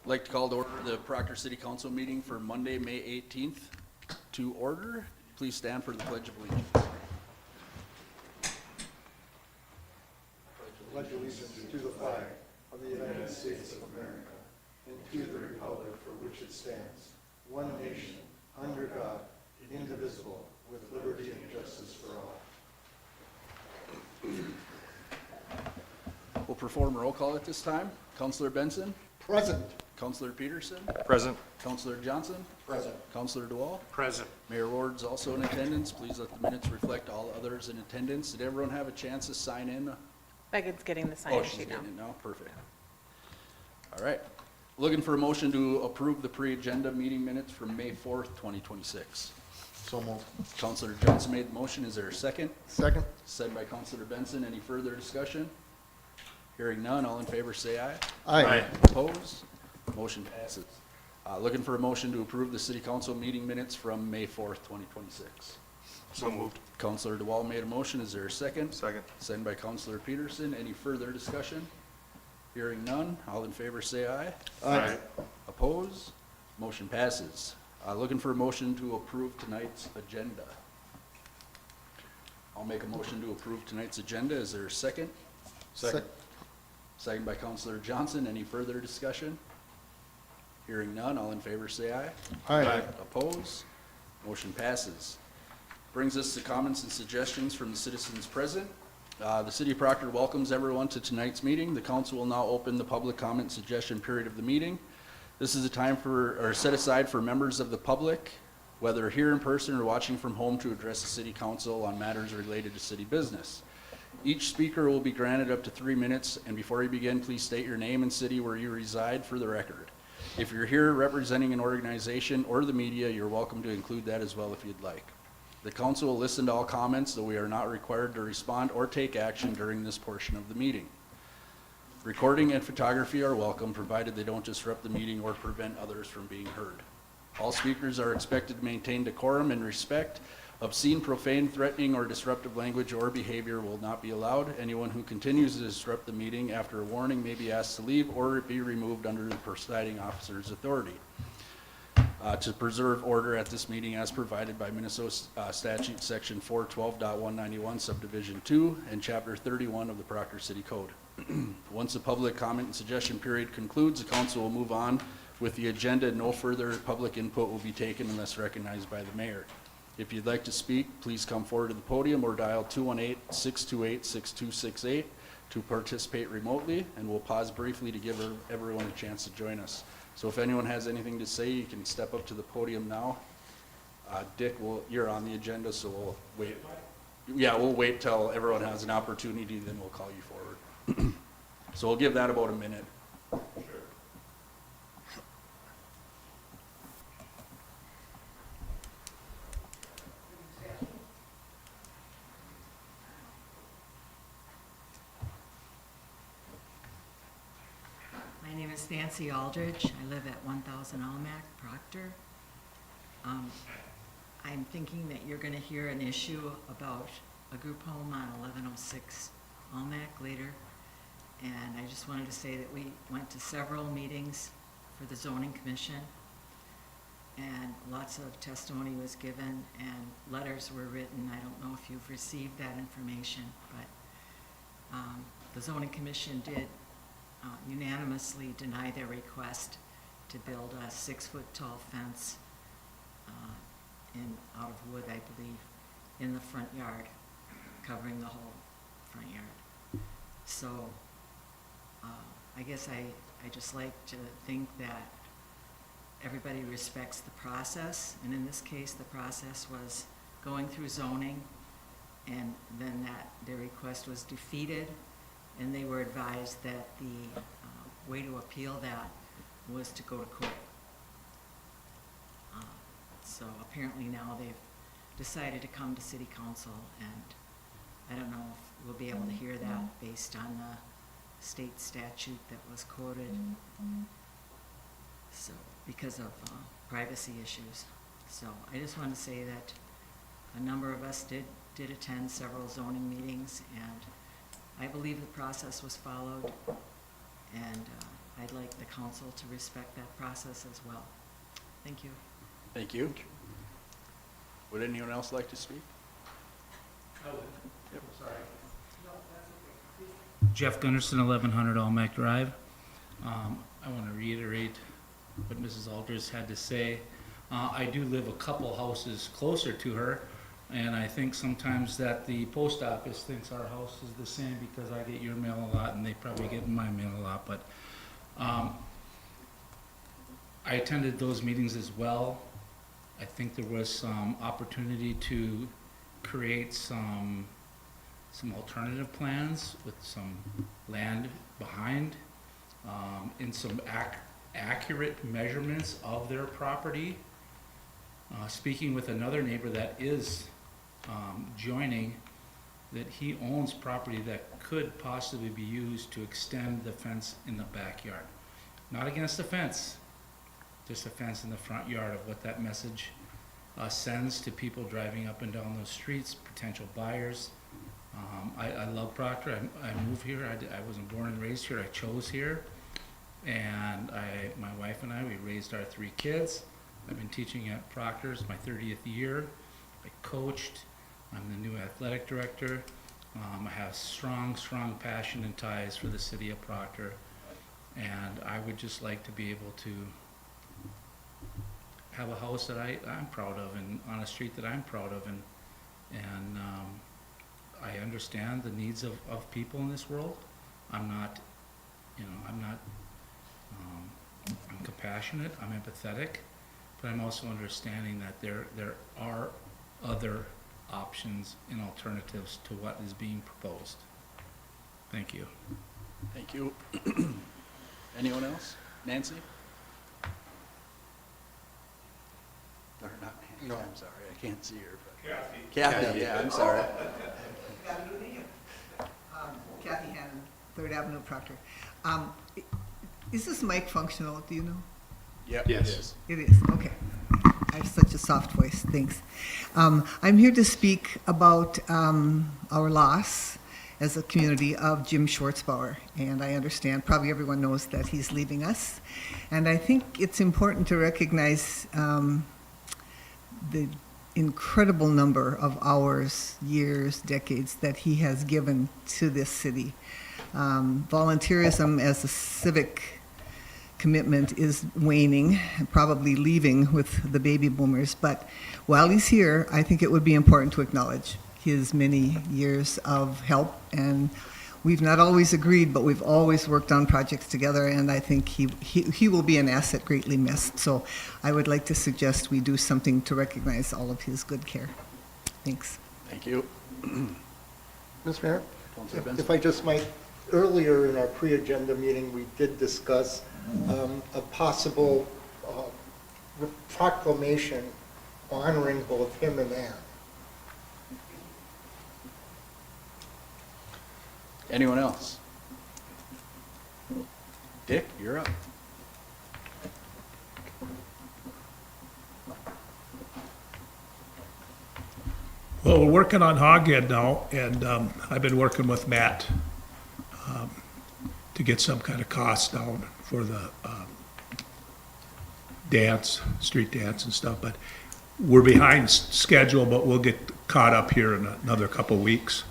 I'd like to call to order the Proctor City Council meeting for Monday, May 18th to order. Please stand for the Pledge of Allegiance. Pledge allegiance to the flag of the United States of America and to the republic for which it stands, one nation, under God, indivisible, with liberty and justice for all. We'll perform roll call at this time. Councilor Benson, Present. Councilor Peterson, Present. Councilor Johnson, Present. Councilor DeWall. Present. Mayor Ward's also in attendance. Please let the minutes reflect all others in attendance. Did everyone have a chance to sign in? Megan's getting the Oh, sign-in she's sheet now. getting it now. Perfect. All right. Looking for a motion to approve the pre-agenda meeting minutes from May 4th, 2026. So moved. Councilor Johnson made the motion. Is there a second? Second. Second by Councilor Benson. Any further discussion? Hearing none. All in favor say aye. Aye. Opposed? Motion passes. Looking for a motion to approve the city council meeting minutes from May 4th, 2026. So moved. Councilor DeWall made a motion. Is there a second? Second. Second by Councilor Peterson. Any further discussion? Hearing none. All in favor say aye. Aye. Opposed? Motion passes. Looking for a motion to approve tonight's agenda. I'll make a motion to approve tonight's agenda. Is there a second? Second. Second by Councilor Johnson. Any further discussion? Hearing none. All in favor say aye. Aye. Opposed? Motion passes. Brings us to comments and suggestions from the citizens present. The City of Proctor welcomes everyone to tonight's meeting. The council will now open the public comment suggestion period of the meeting. This is a time set aside for members of the public, whether here in person or watching from home, to address the City Council on matters related to city business. Each speaker will be granted up to 3 minutes, and before you begin, please state your name and city where you reside for the record. If you're here representing an organization or the media, you're welcome to include that as well if you'd like. The council will listen to all comments, though we are not required to respond or take action during this portion of the meeting. Recording and photography are welcome, provided they don't disrupt the meeting or prevent others from being heard. All speakers are expected to maintain decorum and respect. Obscene, profane, threatening, or disruptive language or behavior will not be allowed. Anyone who continues to disrupt the meeting after a warning may be asked to leave or be removed under the presiding officer's authority. To preserve order at this meeting as provided by Minnesota Statute Section 412.191 Subdivision 2 and Chapter 31 of the Proctor City Code. Once the public comment and suggestion period concludes, the council will move on with the agenda. No further public input will be taken unless recognized by the mayor. If you'd like to speak, please come forward to the podium or dial 218-628-6268 to participate remotely, and we'll pause briefly to give everyone a chance to join us. So if anyone has anything to say, you can step up to the podium now. Dick, you're on the agenda, so we'll wait. Yeah, we'll wait till everyone has an opportunity, then we'll call you forward. So we'll give that about a minute. My name is Nancy Aldridge. I live at 1000 Almac, Proctor. I'm thinking that you're going to hear an issue about a group home on 1106 Almac later. And I just wanted to say that we went to several meetings for the zoning commission, and lots of testimony was given and letters were written. I don't know if you've received that information, but the zoning commission did unanimously deny their request to build a 6-foot tall fence out of wood, I believe, in the front yard, covering the whole front yard. So I guess I just like to think that everybody respects the process, and in this case the process was going through zoning, and then that their request was defeated, and they were advised that the way to appeal that was to go to court. So apparently now they've decided to come to city council, and I don't know if we'll be able to hear that based on the state statute that was quoted. So because of privacy issues. So I just want to say that a number of us did attend several zoning meetings, and I believe the process was followed, and I'd like the council to respect that process as well. Thank you. Thank you. Would anyone else like to speak? Jeff Gunderson, 1100 Almac Drive. I want to reiterate what Mrs. Alders had to say. I do live a couple houses closer to her, and I think sometimes that the post office thinks our house is the same because I get your mail a lot and they probably get my mail a lot, but I attended those meetings as well. I think there was some opportunity to create some alternative plans with some land behind, in some accurate measurements of their property. Speaking with another neighbor that is joining, that he owns property that could possibly be used to extend the fence in the backyard. Not against the fence, just a fence in the front yard. Of what that message sends to people driving up and down those streets, potential buyers. I love Proctor. I moved here. I wasn't born and raised here. I chose here. And my wife and I, we raised our 3 kids. I've been teaching at Proctor's my 30th year. I coached. I'm the new athletic director. I have strong passion and ties for the city of Proctor. And I would just like to be able to have a house that I'm proud of, and on a street that I'm proud of. And I understand the needs of people in this world. I'm compassionate, I'm empathetic, but I'm also understanding that there are other options and alternatives to what is being proposed. Thank you. Thank you. Anyone else? Nancy? Or not Nancy, No. I'm sorry, I can't see her. Kathy, yeah, I'm sorry. Kathy Hannon, 3rd Avenue, Proctor. Is this mic functional, do you know? Yep, Yes. it is. It is, okay. I have such a soft voice, thanks. I'm here to speak about our loss as a community of Jim Schwartzbauer. And I understand, probably everyone knows that he's leaving us. And I think it's important to recognize the incredible number of hours, years, decades that he has given to this city. Volunteerism as a civic commitment is waning, probably leaving with the baby boomers, but while he's here, I think it would be important to acknowledge his many years of help, and we've not always agreed, but we've always worked on projects together, and I think he will be an asset greatly missed. So I would like to suggest we do something to recognize all of his good care. Thanks. Thank you. Mr. Mayor, Councilor Benson? if I just might, earlier in our pre-agenda meeting, we did discuss a possible proclamation honoring both him and Ann. Anyone else? Dick, you're up. Well, we're working on Hoghead now, and I've been working with Matt to get some kind of cost down for the dance, street dance and stuff, but we're behind schedule, but we'll get caught up here in another couple weeks.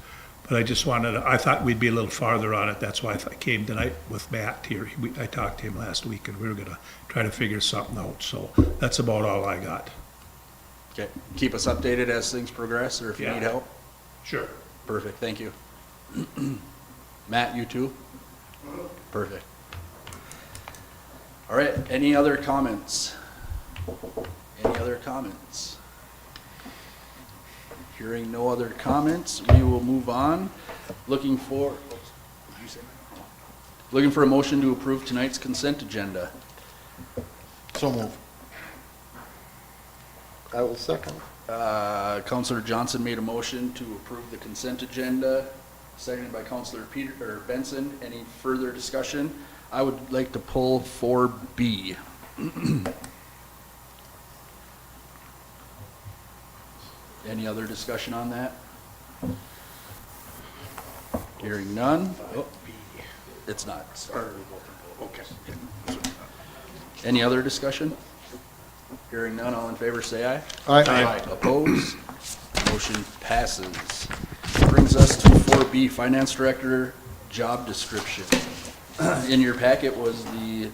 But I just I thought we'd be a little farther on it. That's why I came tonight with Matt here. I talked to him last week, and we were gonna try to figure something out. So that's about all I got. Okay, keep us updated as things progress, or if you Yeah. need help. Sure. Perfect, thank you. Matt, you too? Perfect. All right, any other comments? Any other comments? Hearing no other comments, we will move on. Looking for a motion to approve tonight's consent agenda. So move. I will second. Counselor Johnson made a motion to approve the consent agenda, seconded by Counselor Benson. Any further discussion? I would like to pull 4B. Any other discussion on that? Hearing none. Oh, it's not. Okay. Any other discussion? Hearing none, all in favor say aye. Aye. Opposed? Motion passes. Brings us to 4B, Finance Director Job Description. In your packet was the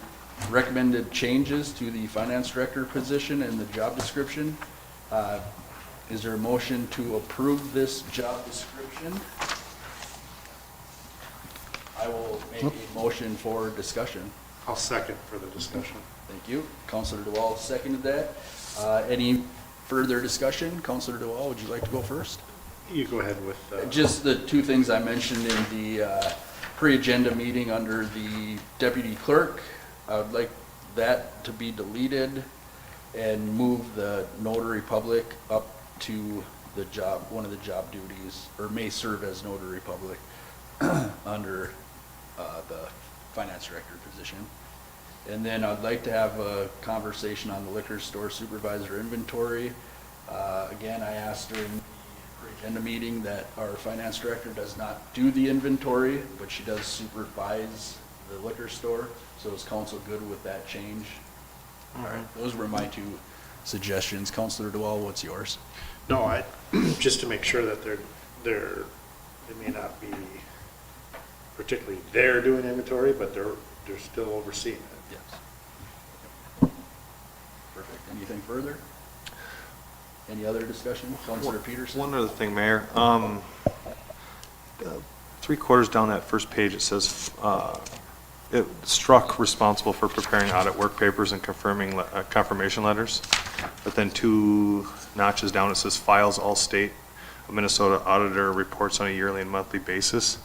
recommended changes to the Finance Director position and the job description. Is there a motion to approve this job description? I will make a motion for discussion. I'll second for the discussion. Thank you. Counselor DeWall seconded that. Any further discussion? Counselor DeWall, would you like to go first? You go ahead with, Just the two things I mentioned in the pre-agenda meeting under the deputy clerk. I would like that to be deleted and move the notary public up to the job, one of the job duties, or may serve as notary public under the finance director position. And then I'd like to have a conversation on the liquor store supervisor inventory. Again, I asked during the pre-agenda meeting that our finance director does not do the inventory, but she does supervise the liquor store. So is council good with that change? All right, those were my two suggestions. Counselor DeWall, what's yours? no, just to make sure that it may not be particularly they're doing inventory, but they're still overseeing it. Yes. Perfect. Anything further? Any other discussion? Counselor Peterson? One other thing, Mayor. 3/4 down that first page, it says, it struck responsible for preparing audit work papers and confirming, confirmation letters. But then 2 notches down, it says files all state of Minnesota auditor reports on a yearly and monthly basis.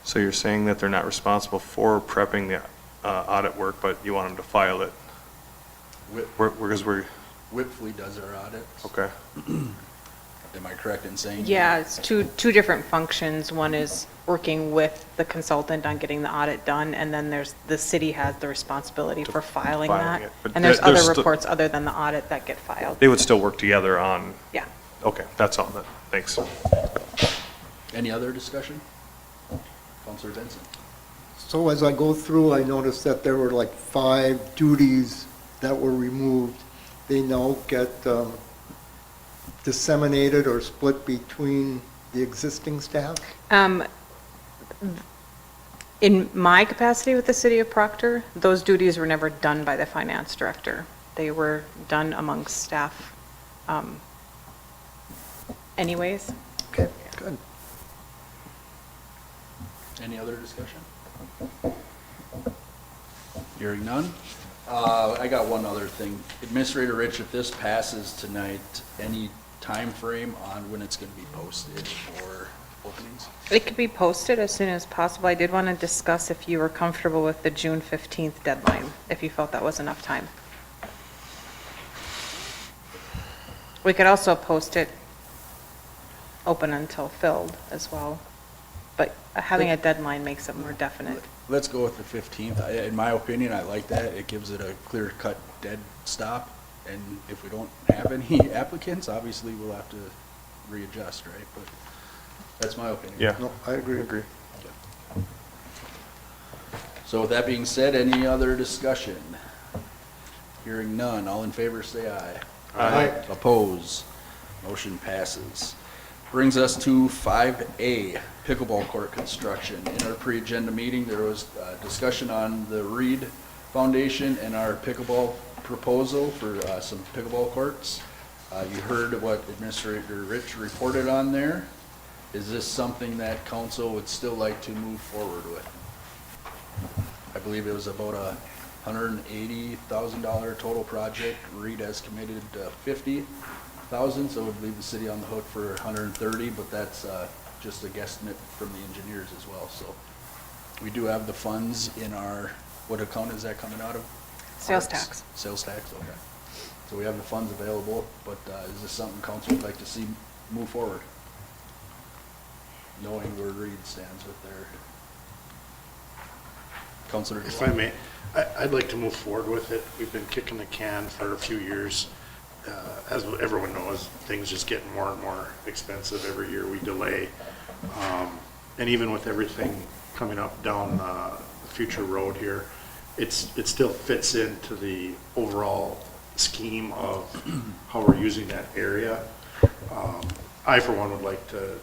So you're saying that they're not responsible for prepping the audit work, but you want them to file it? Because we're, Whipfly does our audits. okay. Am I correct in saying? Yeah, it's two different functions. One is working with the consultant on getting the audit done, and then the city has the responsibility for filing filing that. it. But And there's there's other still- reports other than the audit that get filed. They would still work together on, Yeah. okay, that's all, thanks. Any other discussion? Counselor Benson? So as I go through, I noticed that there were like 5 duties that were removed. They now get disseminated or split between the existing staff? In my capacity with the city of Proctor, those duties were never done by the finance director. They were done amongst staff anyways. Okay, good. Any other discussion? Hearing none. I got one other thing. Administrator Rich, if this passes tonight, any time frame on when it's gonna be posted for openings? It could be posted as soon as possible. I did want to discuss if you were comfortable with the June 15th deadline, if you felt that was enough time. We could also post it open until filled as well, but having a deadline makes it more definite. Let's go with the 15th. In my opinion, I like that. It gives it a clear-cut dead stop. And if we don't have any applicants, obviously we'll have to readjust, right? But that's my opinion. Yeah. No, I agree. So with that being said, any other discussion? Hearing none, all in favor say aye. Aye. Oppose, motion passes. Brings us to 5A, pickleball court construction. In our pre-agenda meeting, there was discussion on the Reed Foundation and our pickleball proposal for some pickleball courts. You heard what Administrator Rich reported on there. Is this something that council would still like to move forward with? I believe it was about $180,000 total project. Reed has committed $50,000, so it would leave the city on the hook for $130,000, but that's just a guesstimate from the engineers as well. So we do have the funds in our, what account is that coming out of? Sales tax. Sales tax, okay. So we have the funds available, but is this something council would like to see move forward? Knowing where Reed stands with their. Counselor If I may, I'd like to move forward with it. We've been kicking the can for a few years. As everyone knows, things just get more and more expensive every year we delay. And even with everything coming up down future road here, it still fits into the overall scheme of how we're using that area. I, for one, would like to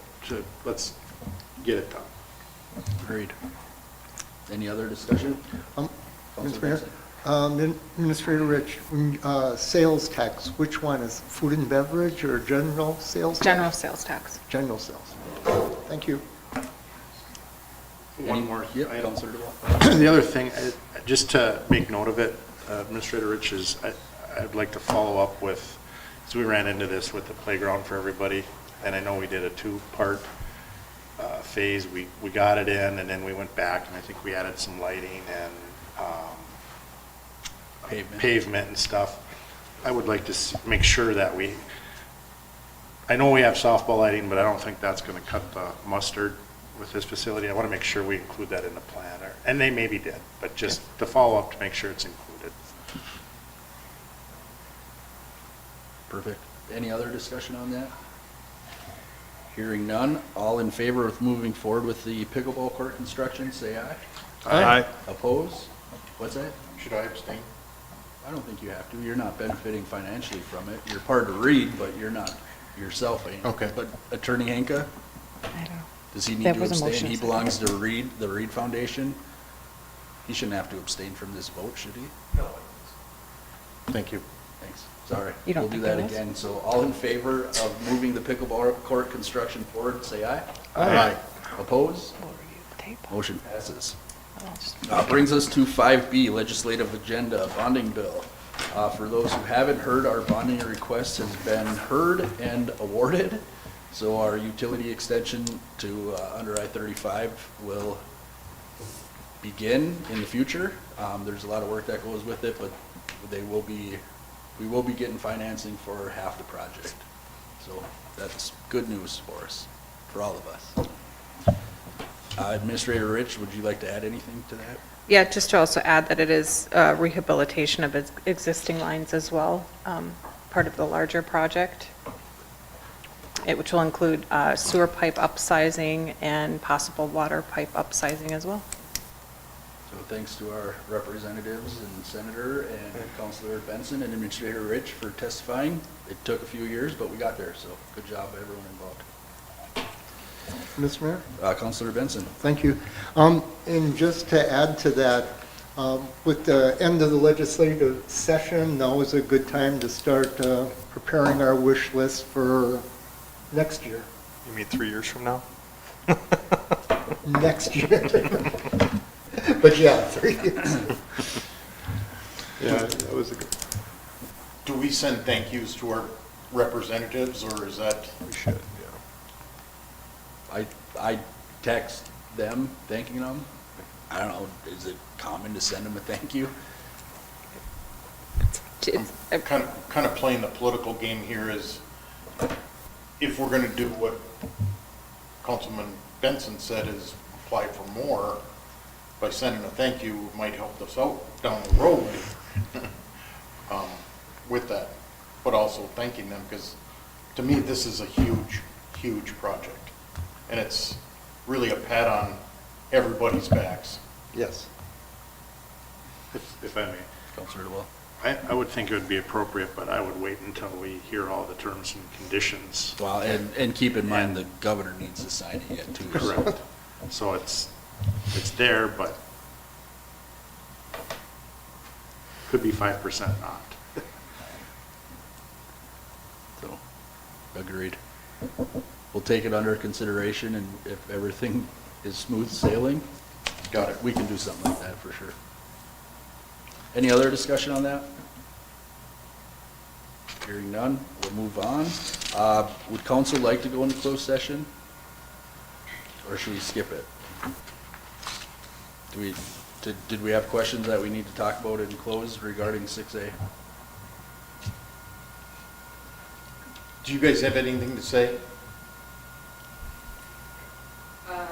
let's get it done. Agreed. Any other discussion? Mr. Councilor Mayor, Benson? Administrator Rich, sales tax, which one is food and beverage or general sales? tax? General sales tax. General sales. Thank you. One more Yep, item. Councilor DeWalt. The other thing, just to make note of it, Administrator Rich, is I'd like to follow up with, so we ran into this with the playground for everybody, and I know we did a two-part phase. We got it in, and then we went back, and I think we added some lighting and pavement and stuff. I would like to make sure that I know we have softball lighting, but I don't think that's gonna cut the mustard with this facility. I want to make sure we include that in the plan, and they maybe did, but just to follow up to make sure it's included. Perfect. Any other discussion on that? Hearing none, all in favor of moving forward with the pickleball court construction, say aye. Aye. Oppose? What's that? Should I abstain? I don't think you have to. You're not benefiting financially from it. You're part of Reed, but you're not yourself. Okay. But Attorney Hanka, I don't. does he need There to was a abstain? motion He second. belongs to Reed, the Reed Foundation. He shouldn't have to abstain from this vote, should he? No. Thank you. Thanks. Sorry. You don't We'll do think that there was? again. So all in favor of moving the pickleball court construction forward, say aye. Aye. Oppose? We'll review the tape. Motion passes. I'll just- Brings us to 5B, legislative agenda, bonding bill. For those who haven't heard, our bonding request has been heard and awarded. So our utility extension to under I-35 will begin in the future. There's a lot of work that goes with it, but we will be getting financing for half the project. So that's good news for us, for all of us. Administrator Rich, would you like to add anything to that? Yeah, just to also add that it is rehabilitation of existing lines as well, part of the larger project, which will include sewer pipe upsizing and possible water pipe upsizing as well. So thanks to our representatives and Senator and Councilor Benson and Administrator Rich for testifying. It took a few years, but we got there, so good job, everyone involved. Mr. Mayor? Councilor Benson. Thank you. And just to add to that, with the end of the legislative session, now is a good time to start preparing our wish list for next year. You mean 3 years from now? Next year. But yeah, 3 years. Yeah, that was a good. Do we send thank yous to our representatives, or is that? We should, yeah. I text them thanking them. I don't know, is it common to send them a thank you? Kind of playing the political game here is, if we're gonna do what Councilman Benson said, is apply for more, by sending a thank you might help us out down the road with that, but also thanking them, because to me, this is a huge, huge project. And it's really a pat on everybody's backs. Yes. If I may. Councilor DeWalt. I would think it would be appropriate, but I would wait until we hear all the terms and conditions. Well, and keep in mind, the governor needs to sign it yet too. so- Correct. So it's there, but could be 5% not. So, agreed. We'll take it under consideration, and if everything is smooth sailing, Got it. we can do something like that for sure. Any other discussion on that? Hearing none, we'll move on. Would council like to go into closed session? Or should we skip it? Did we have questions that we need to talk about in closed regarding 6A? Do you guys have anything to say? I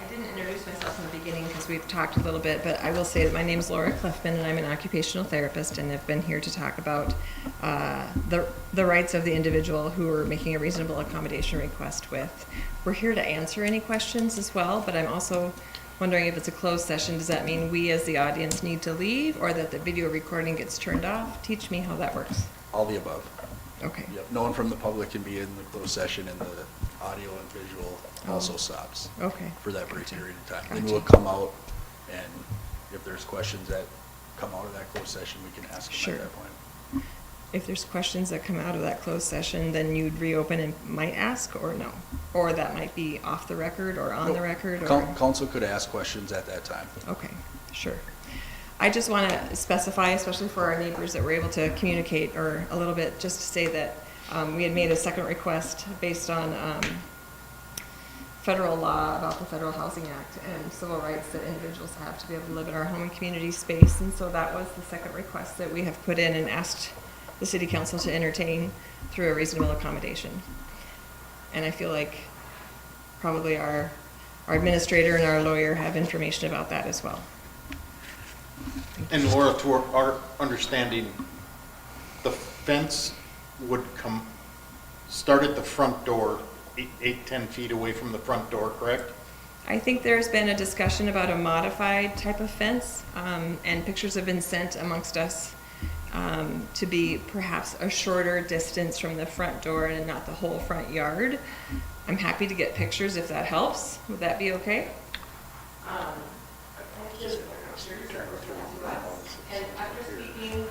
didn't introduce myself in the beginning because we've talked a little bit, but I will say that my name is Laura Cliffman and I'm an occupational therapist and have been here to talk about the rights of the individual who we're making a reasonable accommodation request with. We're here to answer any questions as well, but I'm also wondering if it's a closed session, does that mean we as the audience need to leave, or that the video recording gets turned off? Teach me how that works. All the above. Okay. Yep, no one from the public can be in the closed session, and the audio and visual also stops Okay. for that brief period of time. Then Gotcha. we'll come out, and if there's questions that come out of that closed session, we can ask them Sure. at that point. If there's questions that come out of that closed session, then you'd reopen and might ask, or no? Or that might be off the record or on the Nope. record, or? Council could ask questions at that time. Okay, sure. I just want to specify, especially for our neighbors that were able to communicate, or a little bit, just to say that we had made a second request based on federal law about the Federal Housing Act and civil rights that individuals have to be able to live in our home and community space. And so that was the second request that we have put in and asked the city council to entertain through a reasonable accommodation. And I feel like probably our administrator and our lawyer have information about that as well. And Laura, to our understanding, the fence would start at the front door, 10 feet away from the front door, correct? I think there's been a discussion about a modified type of fence, and pictures have been sent amongst us to be perhaps a shorter distance from the front door and not the whole front yard. I'm happy to get pictures if that helps. Would that be okay? And after speaking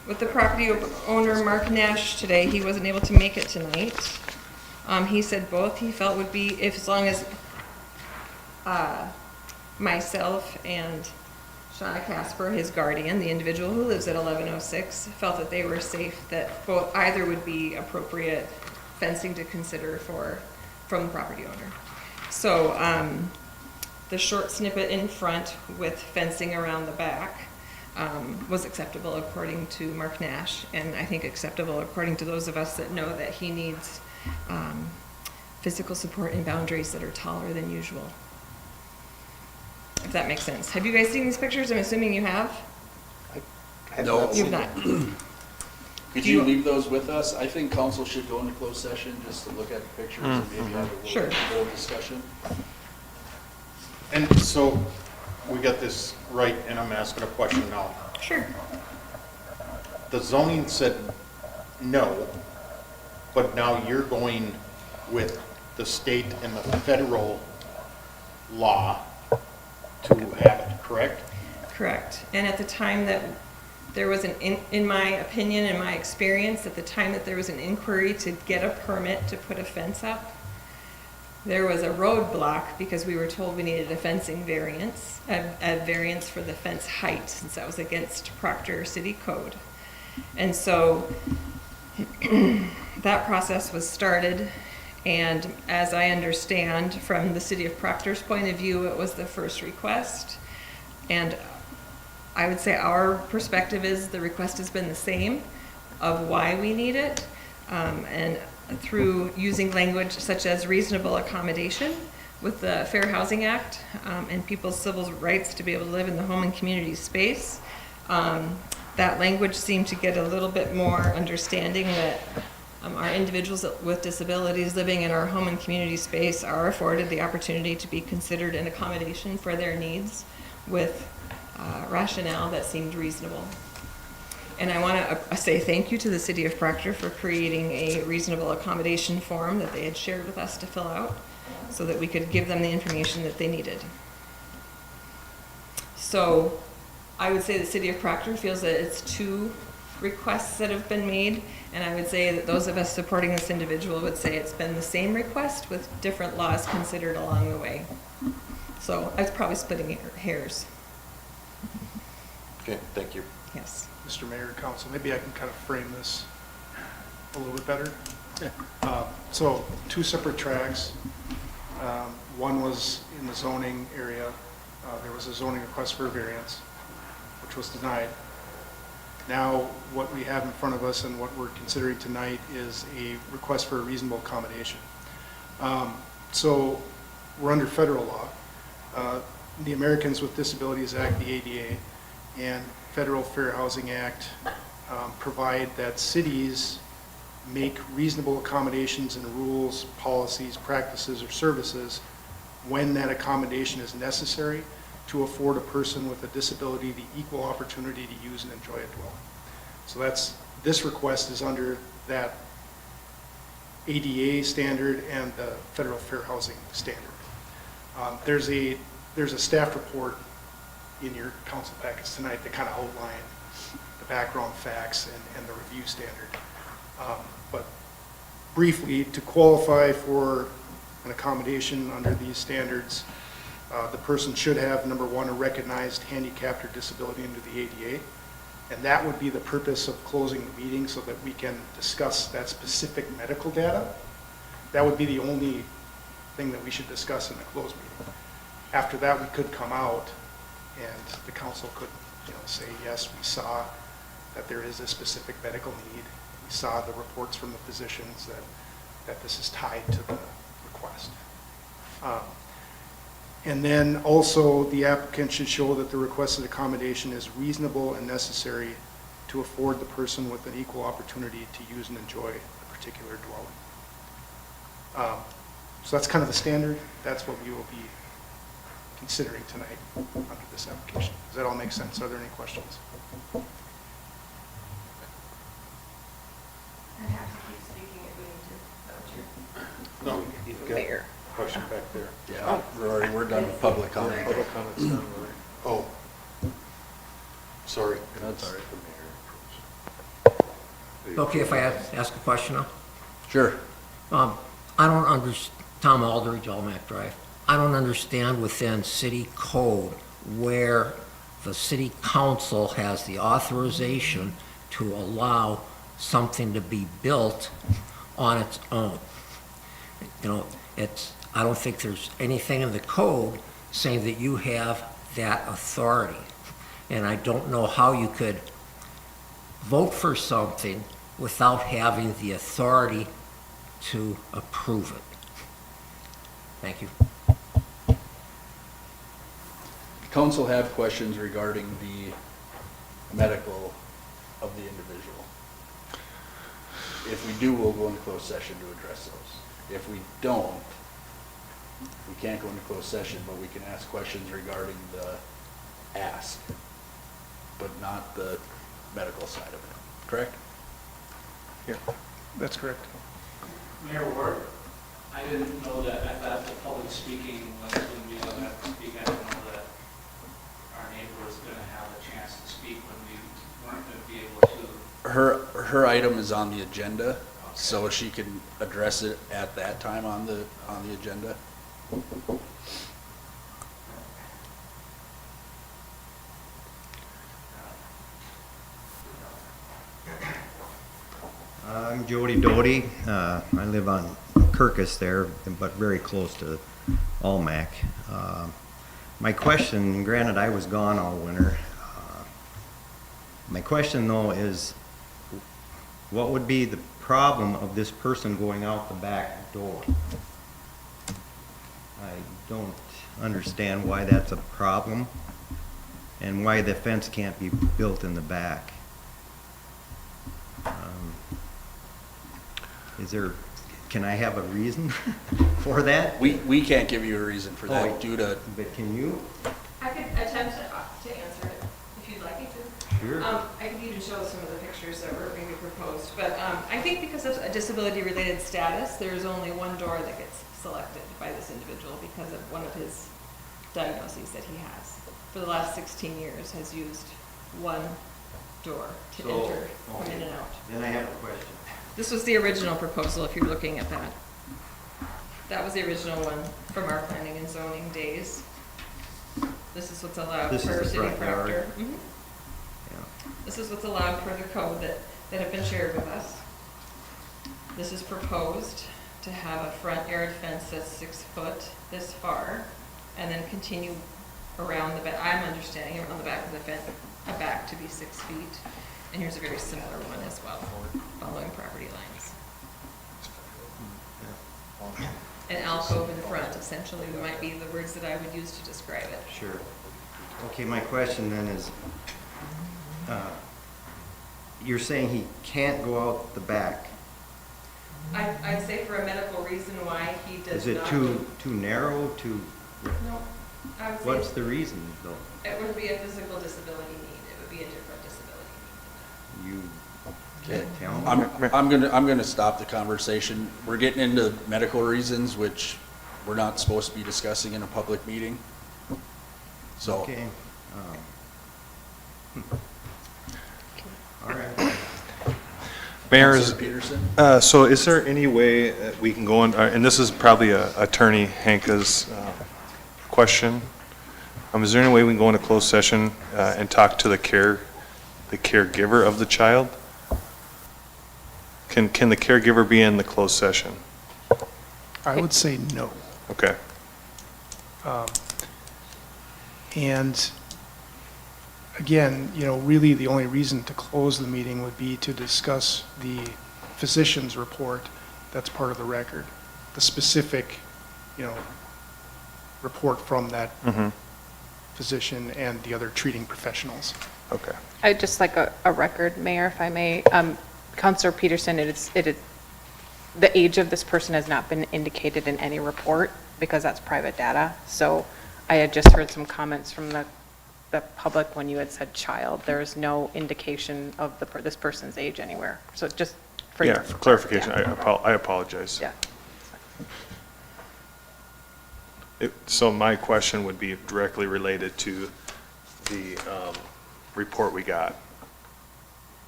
with the property owner, Mark Nash, today, he wasn't able to make it tonight. He said both he felt would be, if as long as myself and Shauna Casper, his guardian, the individual who lives at 1106, felt that they were safe, that either would be appropriate fencing to consider from the property owner. So the short snippet in front with fencing around the back was acceptable according to Mark Nash, and I think acceptable according to those of us that know that he needs physical support and boundaries that are taller than usual. If that makes sense. Have you guys seen these pictures? I'm assuming you have? No. You've not. Could Do you you- leave those with us? I think council should go into closed session just to look at the pictures and maybe have a Sure. little discussion. And so, we got this right, and I'm asking a question now. Sure. The zoning said no, but now you're going with the state and the federal law to have it, correct? Correct. And at the time that there was in my opinion, in my experience, at the time that there was an inquiry to get a permit to put a fence up, there was a roadblock because we were told we needed a fencing variance, a variance for the fence height, since that was against Proctor City Code. And so that process was started, and as I understand from the city of Proctor's point of view, it was the first request. And I would say our perspective is the request has been the same of why we need it, and through using language such as reasonable accommodation with the Fair Housing Act, and people's civil rights to be able to live in the home and community space. That language seemed to get a little bit more understanding that our individuals with disabilities living in our home and community space are afforded the opportunity to be considered an accommodation for their needs with rationale that seemed reasonable. And I want to say thank you to the city of Proctor for creating a reasonable accommodation form that they had shared with us to fill out so that we could give them the information that they needed. So I would say the city of Proctor feels that it's two requests that have been made, and I would say that those of us supporting this individual would say it's been the same request with different laws considered along the way. So I was probably splitting hairs. Okay, thank you. Yes. Mr. Mayor and Council, maybe I can kind of frame this a little bit better. So, two separate tracks. One was in the zoning area. There was a zoning request for a variance, which was denied. Now, what we have in front of us and what we're considering tonight is a request for a reasonable accommodation. So, we're under federal law. The Americans with Disabilities Act, the ADA, and Federal Fair Housing Act provide that cities make reasonable accommodations in rules, policies, practices, or services when that accommodation is necessary to afford a person with a disability the equal opportunity to use and enjoy a dwelling. So this request is under that ADA standard and the federal fair housing standard. There's a staff report in your council packets tonight that kind of outline the background facts and the review standard. But briefly, to qualify for an accommodation under these standards, the person should have, number one, a recognized handicap or disability under the ADA. And that would be the purpose of closing the meeting so that we can discuss that specific medical data. That would be the only thing that we should discuss in the closed meeting. After that, we could come out and the council could, say, yes, we saw that there is a specific medical need. We saw the reports from the physicians that this is tied to the request. And then also the applicant should show that the requested accommodation is reasonable and necessary to afford the person with an equal opportunity to use and enjoy a particular dwelling. So that's kind of the standard. That's what we will be considering tonight under this application. Does that all make sense? Are there any questions? I'd have to keep speaking if we need to. No, you've got a question back there. Yeah, Rory, we're done with public comment. Public comments done, Rory. Oh, sorry. That's all right. Okay, if I ask a question now? Sure. I don't understand, Tom Aldridge, Almac Drive. I don't understand within city code where the city council has the authorization to allow something to be built on its own. I don't think there's anything in the code saying that you have that authority. And I don't know how you could vote for something without having the authority to approve it. Thank you. Council have questions regarding the medical of the individual. If we do, we'll go into closed session to address those. If we don't, we can't go into closed session, but we can ask questions regarding the ask, but not the medical side of it, correct? Yeah, that's correct. Mayor Ward, I didn't know that. I thought the public speaking was going to be allowed to speak. I didn't know that our neighbor was going to have a chance to speak when we weren't going to be able to. Her item is on the agenda, so she can address it at that time on the agenda. I'm Jody Doty. I live on Kirkus there, but very close to Almac. My question, granted I was gone all winter, my question though is, what would be the problem of this person going out the back door? I don't understand why that's a problem and why the fence can't be built in the back. Can I have a reason for that? We can't give you a reason for that due to. But can you? I could attempt to answer it if you'd like me to. Sure. I could even show some of the pictures that were maybe proposed, but I think because of a disability-related status, there's only one door that gets selected by this individual because of one of his diagnoses that he has. For the last 16 years, has used one door to enter, come in and out. Then I have a question. This was the original proposal, if you're looking at that. That was the original one from our planning and zoning days. This is what's allowed This is per the city front yard. proctor. Mhm. Yeah. This is what's allowed per the code that have been shared with us. This is proposed to have a front yard fence that's 6 foot this far, and then continue around the back. I'm understanding around the back of the fence, a back to be 6 feet. And here's a very similar one as well, following property lines. An alcove in front, essentially, might be the words that I would use to describe it. Sure. Okay, my question then is, you're saying he can't go out the back. I'd say for a medical reason why he does Is not. it too narrow, too, No, I would say. what's the reason though? It would be a physical disability need. It would be a different disability need than that. You can't tell me? I'm gonna stop the conversation. We're getting into medical reasons, which we're not supposed to be discussing in a public meeting. So, Okay. All right. Mayor, Councilor Peterson? so is there any way that we can go on, and this is probably Attorney Hanka's question. Is there any way we can go into closed session and talk to the caregiver of the child? Can the caregiver be in the closed session? I would say no. Okay. And again, really the only reason to close the meeting would be to discuss the physician's report that's part of the record, the specific, report from that physician and the other treating professionals. Okay. I'd just like a record, Mayor, if I may. Counselor Peterson, it is, the age of this person has not been indicated in any report because that's private data. So I had just heard some comments from the public when you had said child. There is no indication of this person's age anywhere. So just for Yeah, for clarification, yeah. I apologize. Yeah. So my question would be directly related to the report we got.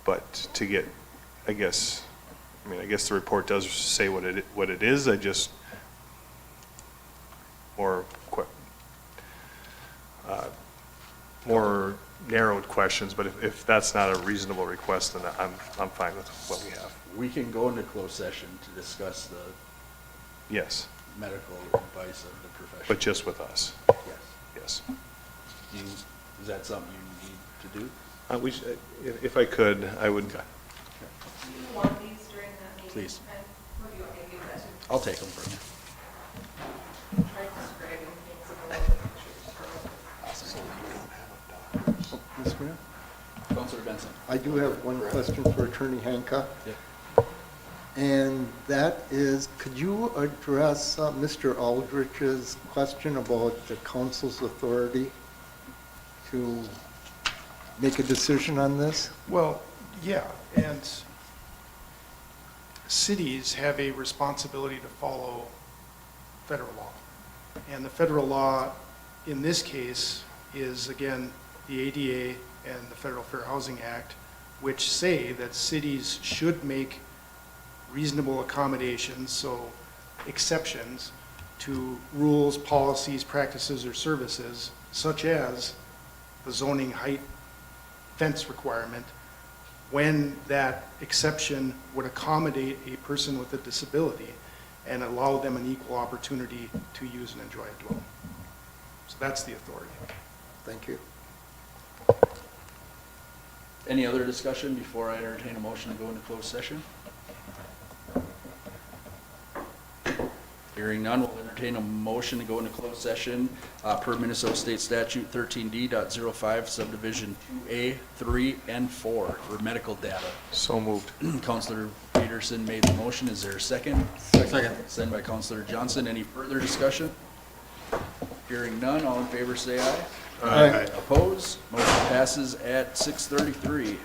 But to get, I guess the report does say what it is. I just more narrowed questions, but if that's not a reasonable request, then I'm fine with what we have. We can go into closed session to discuss the Yes, medical advice of the professional. but just with us. Yes. Yes. Is that something you need to do? If I could, I would. Okay. Do you want these during that meeting? Please. And who do you want me to give that to? I'll take them from you. Try describing things in the way Ms. Mayor? Councilor Benson? I do have one question for Attorney Hanka. Yep. And that is, could you address Mr. Aldrich's question about the council's authority to make a decision on this? Well, yeah, and cities have a responsibility to follow federal law. And the federal law in this case is, again, the ADA and the Federal Fair Housing Act, which say that cities should make reasonable accommodations, so exceptions to rules, policies, practices, or services, such as the zoning height fence requirement, when that exception would accommodate a person with a disability and allow them an equal opportunity to use and enjoy a dwelling. So that's the authority. Thank you. Any other discussion before I entertain a motion to go into closed session? Hearing none, we'll entertain a motion to go into closed session per Minnesota State Statute 13D.05 subdivision 2A, 3, and 4 for medical data. So moved. Councilor Peterson made the motion. Is there a second? Second. Second by Councilor Johnson. Any further discussion? Hearing none, all in favor say aye. Aye. Opposed? Motion passes at 6:33.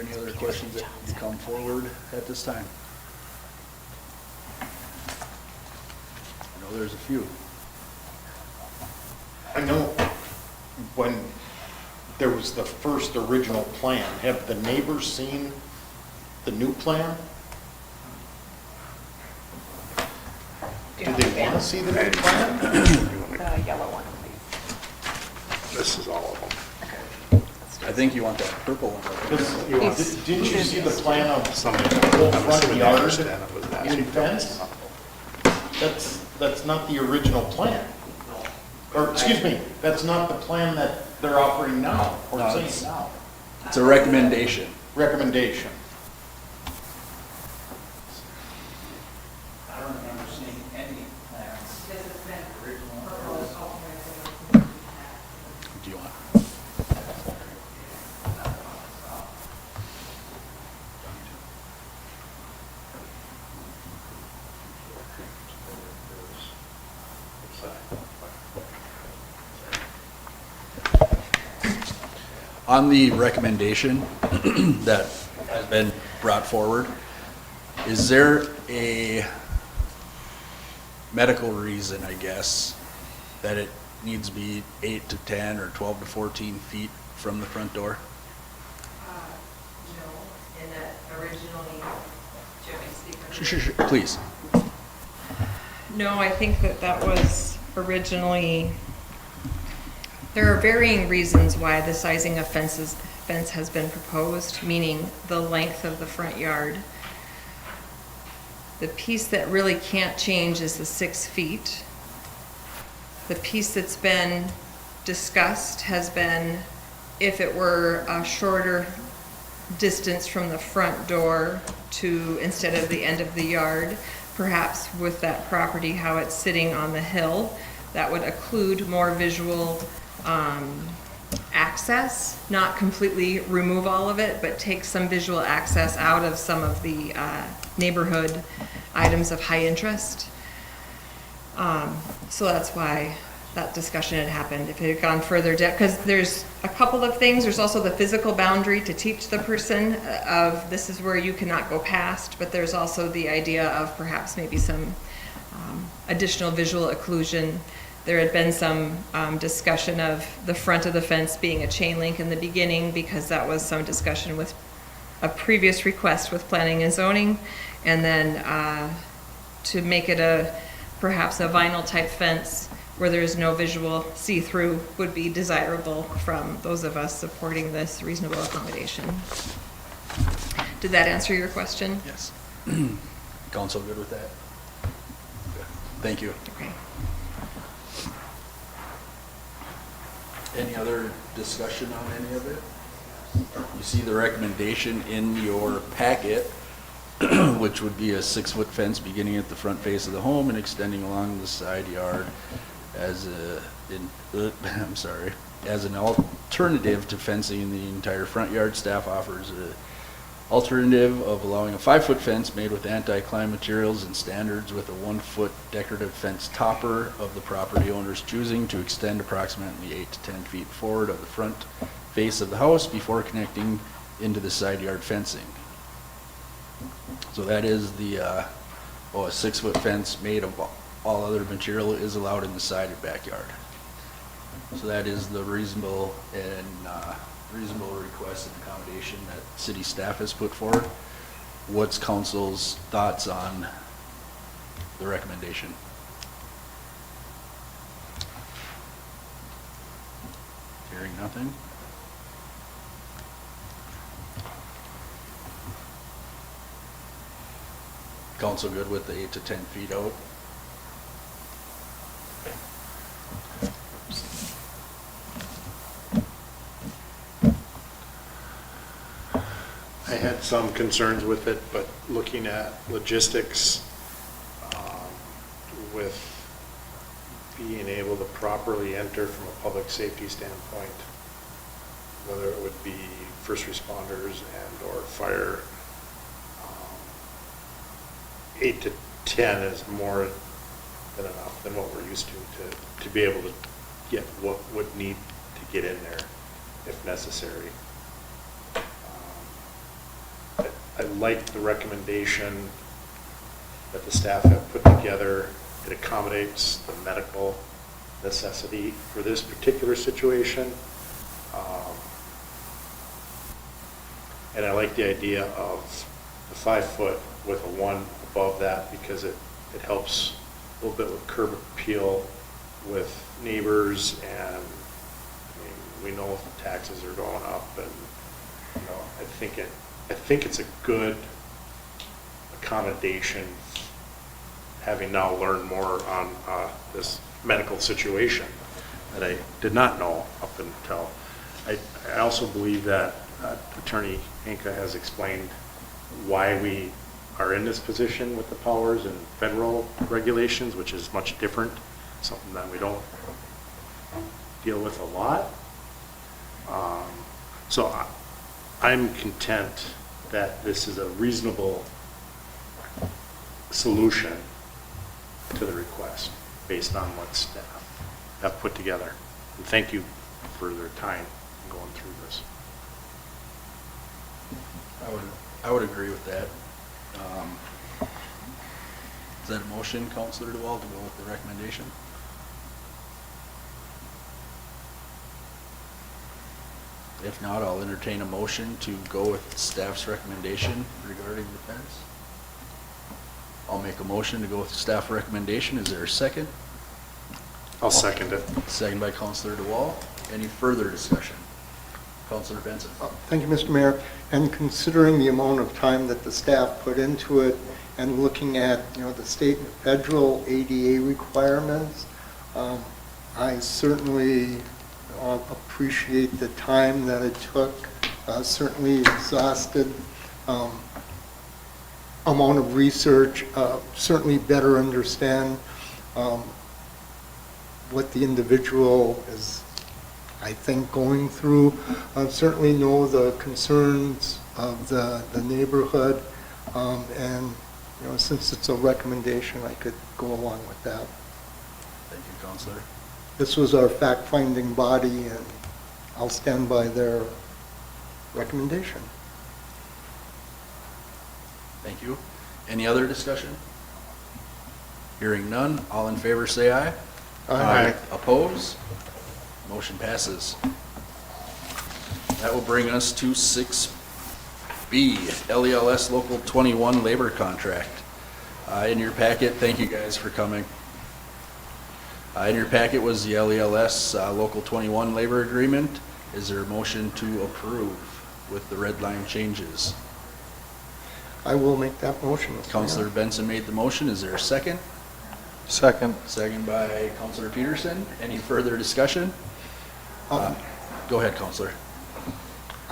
there any other questions that need to come forward at this time? I know there's a few. I know when there was the first original plan, have the neighbors seen the new plan? Do they want to see the new plan? The yellow one, please. This is all of them. I think you want that purple one. Didn't you see the plan of Somebody, the whole I'm front assuming they yard understand it was that. in fence? That's not the original plan. Or, excuse me, that's not the plan that they're offering now, or No, saying it's- now. It's a recommendation. Recommendation. I don't remember seeing any plans. Do you want? On the recommendation that has been brought forward, is there a medical reason, I guess, that it needs to be 8 to 10 or 12 to 14 feet from the front door? No, in that originally, do you want me to speak on Sure, sure, sure, please. No, I think that was originally, there are varying reasons why the sizing of fence has been proposed, meaning the length of the front yard. The piece that really can't change is the 6 feet. The piece that's been discussed has been if it were a shorter distance from the front door to, instead of the end of the yard, perhaps with that property, how it's sitting on the hill, that would occlude more visual access, not completely remove all of it, but take some visual access out of some of the neighborhood items of high interest. So that's why that discussion had happened. If it had gone further depth, because there's a couple of things. There's also the physical boundary to teach the person of this is where you cannot go past, but there's also the idea of perhaps maybe some additional visual occlusion. There had been some discussion of the front of the fence being a chain link in the beginning because that was some discussion with a previous request with planning and zoning. And then to make it perhaps a vinyl type fence where there's no visual see-through would be desirable from those of us supporting this reasonable accommodation. Did that answer your question? Yes. Council good with that? Good. Thank you. Okay. Any other discussion on any of it? You see the recommendation in your packet, which would be a 6-foot fence beginning at the front face of the home and extending along the side yard as as an alternative to fencing in the entire front yard. Staff offers an alternative of allowing a 5-foot fence made with anti-climb materials and standards with a 1-foot decorative fence topper of the property owner's choosing to extend approximately 8 to 10 feet forward of the front face of the house before connecting into the side yard fencing. So that is the, a 6-foot fence made of all other material is allowed in the side and backyard. So that is the reasonable request and accommodation that city staff has put forward. What's council's thoughts on the recommendation? Hearing nothing? Council good with the 8 to 10 feet out? I had some concerns with it, but looking at logistics, with being able to properly enter from a public safety standpoint, whether it would be first responders and/or fire, 8 to 10 is more than enough than what we're used to be able to get what would need to get in there if necessary. I like the recommendation that the staff have put together. It accommodates the medical necessity for this particular situation. And I like the idea of the 5 foot with a 1 above that because it helps a little bit with curb appeal with neighbors, and I mean, we know the taxes are going up, and you know, I think it's a good accommodation, having now learned more on this medical situation that I did not know up until. I also believe that Attorney Hanka has explained why we are in this position with the powers and federal regulations, which is much different, something that we don't deal with a lot. So I'm content that this is a reasonable solution to the request based on what staff have put together. And thank you for their time going through this. I would agree with that. Is that a motion, Councilor DeWall, to go with the recommendation? If not, I'll entertain a motion to go with staff's recommendation regarding the fence. I'll make a motion to go with the staff recommendation. Is there a second? I'll second it. Second by Councilor DeWall. Any further discussion? Councilor Benson. Thank you, Mr. Mayor. And considering the amount of time that the staff put into it and looking at, you know, the state and federal ADA requirements, I certainly appreciate the time that it took, certainly exhausted amount of research, certainly better understand what the individual is, I think, going through. Certainly know the concerns of the neighborhood, and, you know, since it's a recommendation, I could go along with that. Thank you, Councilor. This was our fact-finding body, and I'll stand by their recommendation. Thank you. Any other discussion? Hearing none, all in favor say aye. Aye. Oppose? Motion passes. That will bring us to 6B, LELS Local 21 Labor Contract. In your packet, thank you guys for coming. In your packet was the LELS Local 21 Labor Agreement. Is there a motion to approve with the red line changes? I will make that motion. Mr. Mayor. Councilor Benson made the motion. Is there a second? Second. Second by Councilor Peterson. Any further discussion? Go ahead, Councilor.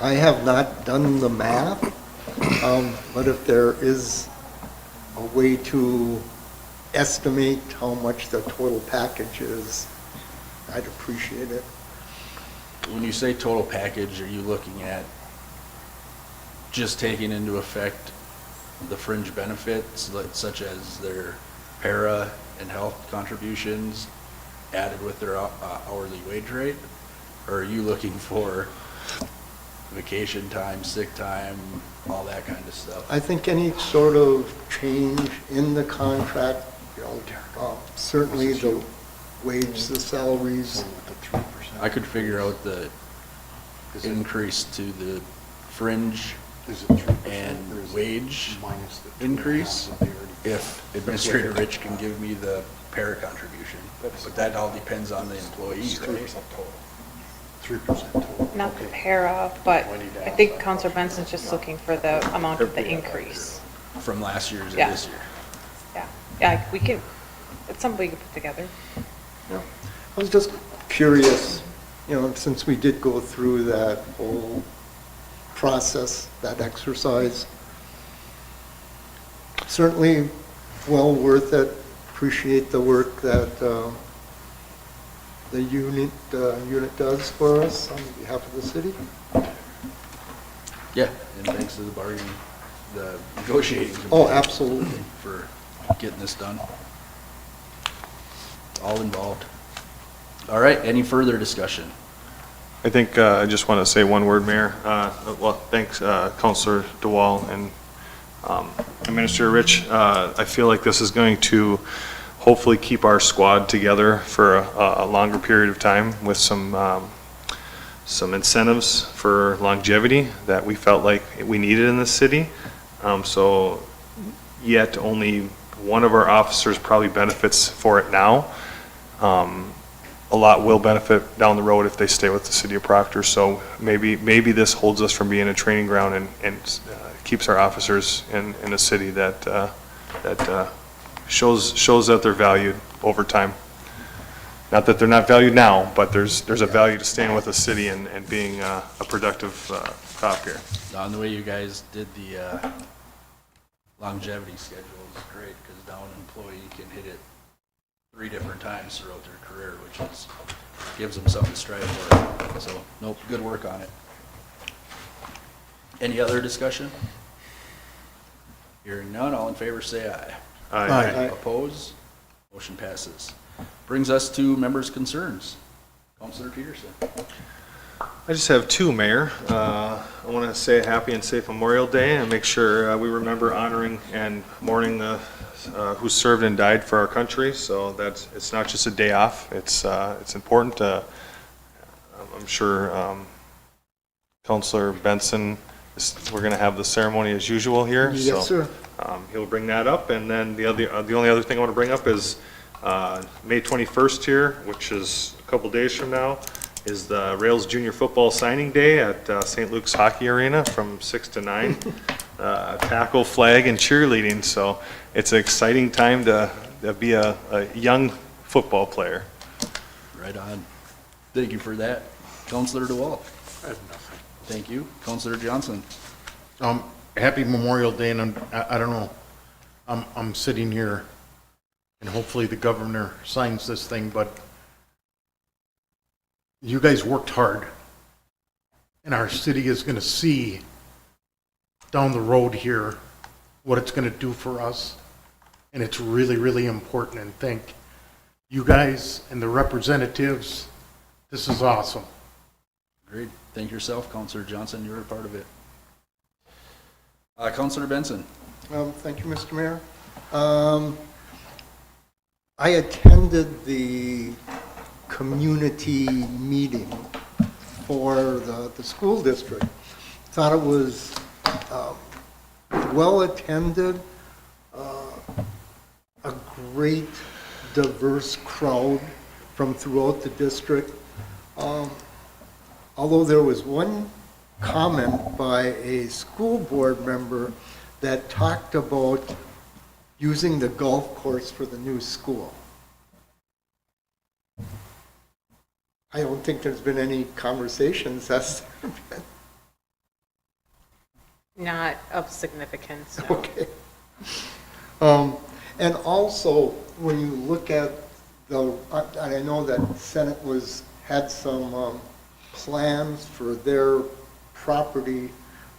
I have not done the math, but if there is a way to estimate how much the total package is, I'd appreciate it. When you say total package, are you looking at just taking into effect the fringe benefits, such as their para and health contributions added with their hourly wage rate? Or are you looking for vacation time, sick time, all that kind of stuff? I think any sort of change in the contract, you know, certainly the wage, the salaries. I could figure out the increase to the fringe and wage increase if Administrator Rich can give me the para contribution. But that all depends on the employee, right? 3% total. Not the para, but I think Counselor Benson's just looking for the amount of the increase. From last year's to Yeah. this year. Yeah, yeah, we can, it's something we can put together. Yeah. I was just curious, you know, since we did go through that whole process, that exercise. Certainly well worth it. Appreciate the work that the unit does for us on behalf of the city. Yeah, and thanks to the bargaining, the negotiating. Oh, committee absolutely. For getting this done. All involved. All right, any further discussion? I think I just want to say one word, Mayor. Well, thanks, Councilor DeWall and Administrator Rich, I feel like this is going to hopefully keep our squad together for a longer period of time with some incentives for longevity that we felt like we needed in the city. So yet only one of our officers probably benefits for it now. A lot will benefit down the road if they stay with the city of Proctor. So maybe this holds us from being a training ground and keeps our officers in a city that shows that they're valued over time. Not that they're not valued now, but there's a value to staying with the city and being a productive cop here. And the way you guys did the longevity schedule is great, because now an employee can hit it 3 different times throughout their career, which gives them something to strive for. So, nope, good work on it. Any other discussion? Hearing none, all in favor say aye. Aye. Oppose? Motion passes. Brings us to members' concerns. Councilor Peterson. I just have 2, Mayor. I want to say a happy and safe Memorial Day and make sure we remember honoring and mourning the who served and died for our country. So that's, it's not just a day off. It's important. I'm sure Councilor Benson, we're going to have the ceremony as usual here. Yes, so, sir. He'll bring that up. And then the only other thing I want to bring up is May 21st here, which is a couple days from now, is the Rails Junior Football Signing Day at St. Luke's Hockey Arena from 6 to 9. Tackle, flag, and cheerleading. So it's an exciting time to be a young football player. Right on. Thank you for that. Councilor DeWalt. I have nothing. Thank you. Councilor Johnson. Happy Memorial Day, and I don't know, I'm sitting here, and hopefully the governor signs this thing, but you guys worked hard, and our city is going to see down the road here what it's going to do for us, and it's really, really important, and thank you guys and the representatives. This is awesome. Great. Thank yourself, Councilor Johnson. You were a part of it. Councilor Benson. Thank you, Mr. Mayor. I attended the community meeting for the school district. Thought it was well attended, a great diverse crowd from throughout the district. Although there was one comment by a school board member that talked about using the golf course for the new school. I don't think there's been any conversations, has there been? Not of significance, no. Okay. And also, when you look at and I know that Senate had some plans for their property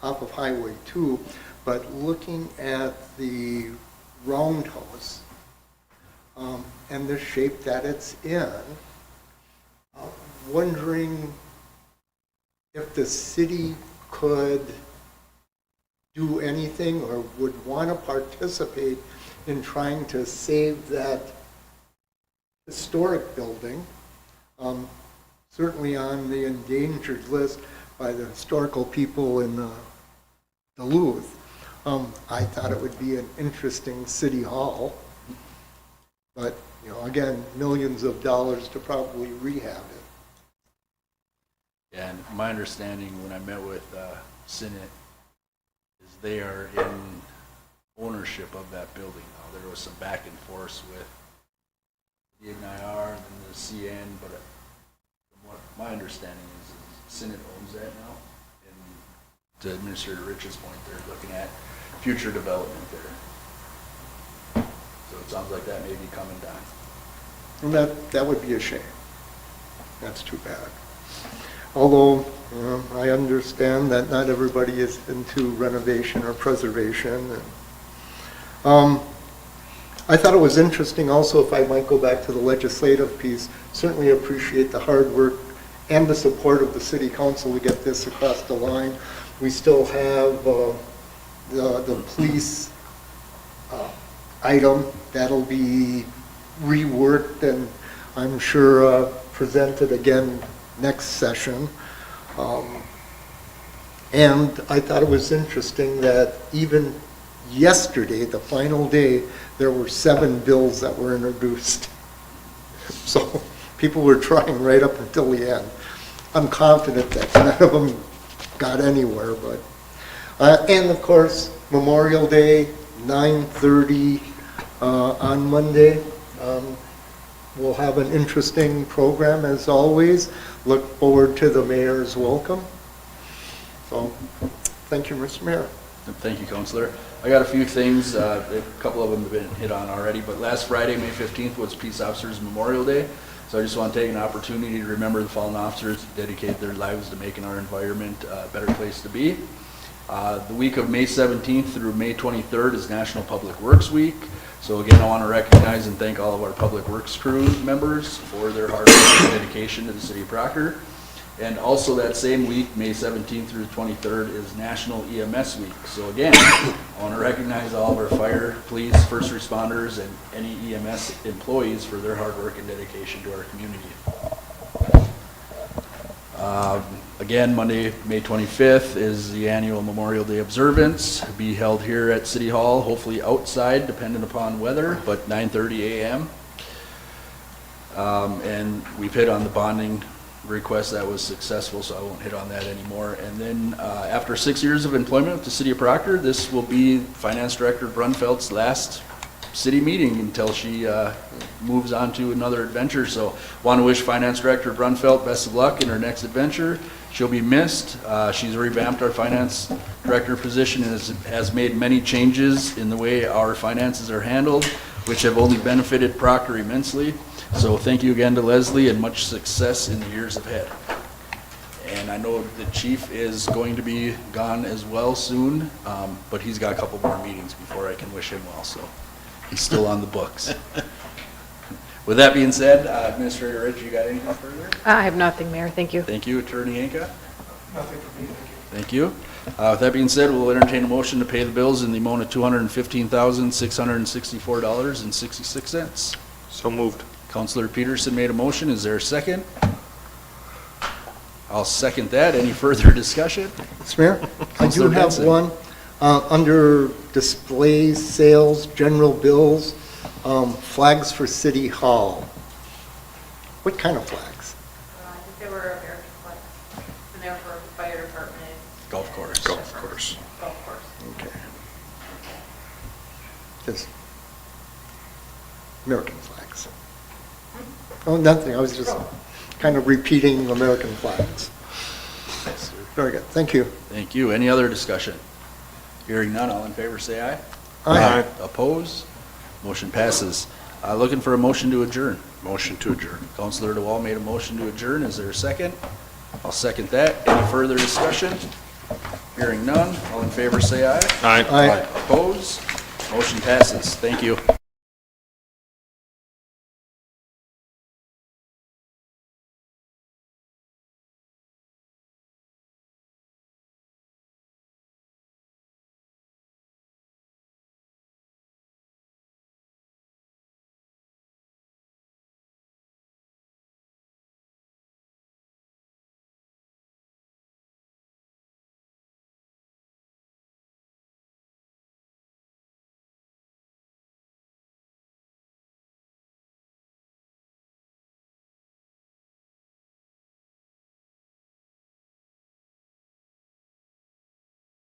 off of Highway 2, but looking at the roundhouse and the shape that it's in, wondering if the city could do anything or would want to participate in trying to save that historic building, certainly on the endangered list by the historical people in Duluth. I thought it would be an interesting city hall, but again, millions of dollars to probably rehab it. Yeah, and my understanding when I met with Senate is they are in ownership of that building now. There was some back and forth with the NIR and the CN, but from what my understanding is Senate owns that now. And to Administrator Rich's point, they're looking at future development there. So it sounds like that may be coming down. And that would be a shame. That's too bad. Although I understand that not everybody is into renovation or preservation. And, I thought it was interesting also, if I might go back to the legislative piece, certainly appreciate the hard work and the support of the city council to get this across the line. We still have the police item. That'll be reworked and I'm sure presented again next session. And I thought it was interesting that even yesterday, the final day, there were 7 bills that were introduced. So people were trying right up until the end. I'm confident that none of them got anywhere, but, and of course, Memorial Day, 9:30 on Monday. We'll have an interesting program as always. Look forward to the mayor's welcome. So, thank you, Mr. Mayor. Thank you, Counselor. I got a few things, a couple of them have been hit on already, but last Friday, May 15th, was Peace Officers Memorial Day. So I just want to take an opportunity to remember the fallen officers who dedicate their lives to making our environment a better place to be. The week of May 17th through May 23rd is National Public Works Week. So again, I want to recognize and thank all of our Public Works crew members for their hard work and dedication to the city of Proctor. And also that same week, May 17th through the 23rd, is National EMS Week. So again, I want to recognize all of our fire, police, first responders, and any EMS employees for their hard work and dedication to our community. Again, Monday, May 25th is the annual Memorial Day observance. Be held here at City Hall, hopefully outside, depending upon weather, but 9:30 a.m. And we've hit on the bonding request that was successful, so I won't hit on that anymore. And then after 6 years of employment with the City of Proctor, this will be Finance Director Brunfeld's last city meeting until she moves on to another adventure. So want to wish Finance Director Brunfeld best of luck in her next adventure. She'll be missed. She's revamped our Finance Director position and has made many changes in the way our finances are handled, which have only benefited Proctor immensely. So thank you again to Leslie and much success in the years ahead. And I know the chief is going to be gone as well soon, but he's got a couple more meetings before I can wish him well, so he's still on the books. With that being said, Administrator Rich, you got anything further? I have nothing, Mayor. Thank you. Thank you, Attorney Yanka. Nothing for me, Thank you. With that being said, we'll entertain a motion to pay the bills in the amount of $215,664.66. So moved. Counselor Peterson made a motion. Is there a second? I'll second that. Any further discussion? Mr. Mayor, I do Councilor have Benson. one. Under displays, sales, general bills, flags for City Hall. What kind of flags? I think they were American flags, and they're for the fire department. Golf course. Golf course. Golf course. Okay. Just American flags. Oh, nothing. I was just kind of repeating American flags. Very good. Thank you. Thank you. Any other discussion? Hearing none, all in favor say aye. Aye. Oppose? Motion passes. Looking for a motion to adjourn. Motion to adjourn. Counselor DeWall made a motion to adjourn. Is there a second? I'll second that. Any further discussion? Hearing none, all in favor say aye. Aye. Aye. Oppose? Motion passes. Thank you.